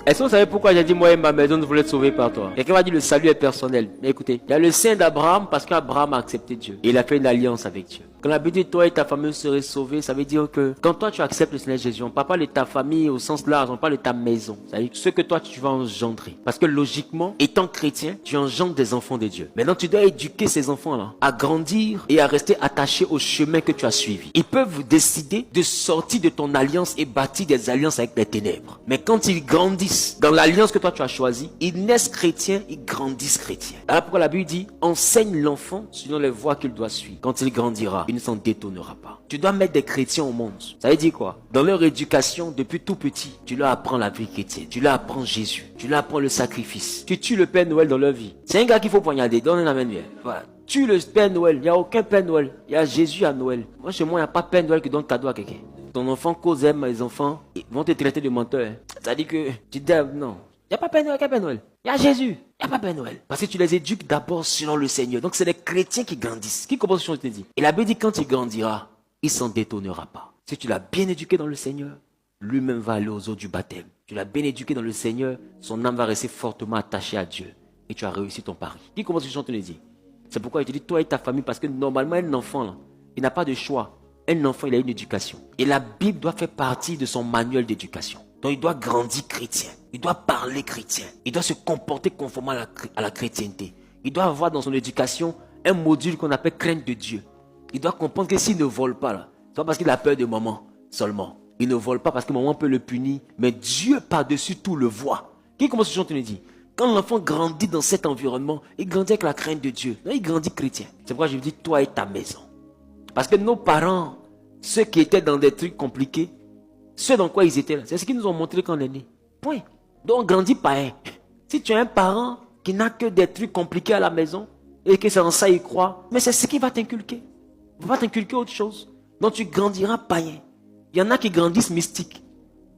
Est-ce que vous savez pourquoi j'ai dit moi et ma maison nous voulons être sauvés par toi? Quelqu'un m'a dit le salut est personnel. Mais écoutez, il y a le sein d'Abraham parce qu'Abraham a accepté Dieu. Et il a fait une alliance avec Dieu. Quand la Bible dit toi et ta famille serez sauvés, ça veut dire que quand toi tu acceptes le Seigneur Jésus, on ne parle pas de ta famille au sens large, on parle de ta maison. C'est-à-dire ce que toi tu vas engendrer. Parce que logiquement, étant chrétien, tu engendres des enfants de Dieu. Maintenant tu dois éduquer ces enfants-là à grandir et à rester attachés au chemin que tu as suivi. Ils peuvent décider de sortir de ton alliance et bâtir des alliances avec les ténèbres. Mais quand ils grandissent dans l'alliance que toi tu as choisie, ils naissent chrétiens, ils grandissent chrétiens. Alors pourquoi la Bible dit, enseigne l'enfant selon les voies qu'il doit suivre. Quand il grandira, il ne s'en détournera pas. Tu dois mettre des chrétiens au monde. Ça veut dire quoi? Dans leur éducation, depuis tout petit, tu leur apprends la vie chrétienne. Tu leur apprends Jésus. Tu leur apprends le sacrifice. Tu tues le Père Noël dans leur vie. C'est un gars qu'il faut poignarder. Donne un amen. Voilà. Tue le Père Noël. Il n'y a aucun Père Noël. Il y a Jésus à Noël. Moi, chez moi, il n'y a pas Père Noël qui donne cadeau à quelqu'un. Ton enfant cause aime les enfants, ils vont te traiter de menteur. Ça dit que tu dis non. Il n'y a pas Père Noël, il y a Père Noël. Il y a Jésus, il n'y a pas Père Noël. Parce que tu les éduques d'abord selon le Seigneur. Donc c'est les chrétiens qui grandissent. Qui comprend ce que je te dis? Et la Bible dit quand il grandira, il ne s'en détournera pas. Si tu l'as bien éduqué dans le Seigneur, lui-même va aller aux eaux du baptême. Tu l'as bien éduqué dans le Seigneur, son âme va rester fortement attachée à Dieu. Et tu as réussi ton pari. Qui comprend ce que je te dis? C'est pourquoi je te dis toi et ta famille, parce que normalement un enfant, là, il n'a pas de choix. Un enfant, il a une éducation. Et la Bible doit faire partie de son manuel d'éducation. Donc il doit grandir chrétien. Il doit parler chrétien. Il doit se comporter conformément à la chrétienté. Il doit avoir dans son éducation un module qu'on appelle crainte de Dieu. Il doit comprendre que s'il ne vole pas, là, c'est pas parce qu'il a peur de maman seulement. Il ne vole pas parce que maman peut le punir. Mais Dieu par-dessus tout le voit. Qui commence ce que je te dis? Quand l'enfant grandit dans cet environnement, il grandit avec la crainte de Dieu. Donc il grandit chrétien. C'est pourquoi je vous dis toi et ta maison. Parce que nos parents, ceux qui étaient dans des trucs compliqués, ceux dans quoi ils étaient là, c'est ce qu'ils nous ont montré quand on est né. Point. Donc on grandit pareil. Si tu as un parent qui n'a que des trucs compliqués à la maison et que c'est en ça il croit, mais c'est ce qui va t'inculquer. Il ne va pas t'inculquer autre chose. Donc tu grandiras païen. Il y en a qui grandissent mystiques.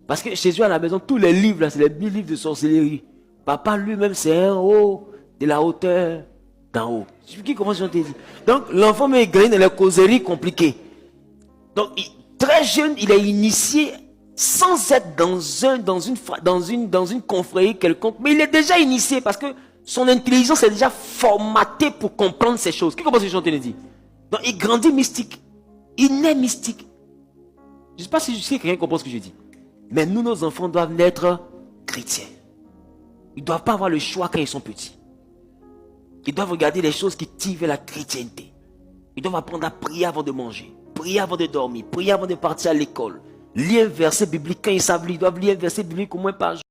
Parce que chez eux à la maison, tous les livres là, c'est les livres de sorcellerie. Papa lui-même c'est un haut de la hauteur d'en haut. Qui commence à te dire. Donc l'enfant me grandit dans les causeries compliquées. Donc très jeune, il est initié sans être dans une confrérie quelconque. Mais il est déjà initié parce que son intelligence est déjà formatée pour comprendre ces choses. Qui commence à te dire. Donc il grandit mystique. Il naît mystique. Je ne sais pas si quelqu'un comprend ce que je dis. Mais nous, nos enfants doivent naître chrétiens. Ils ne doivent pas avoir le choix quand ils sont petits. Ils doivent regarder les choses qui tirent vers la chrétienté. Ils doivent apprendre à prier avant de manger, prier avant de dormir, prier avant de partir à l'école. Lire un verset biblique quand ils savent lire. Ils doivent lire un verset biblique au moins par jour.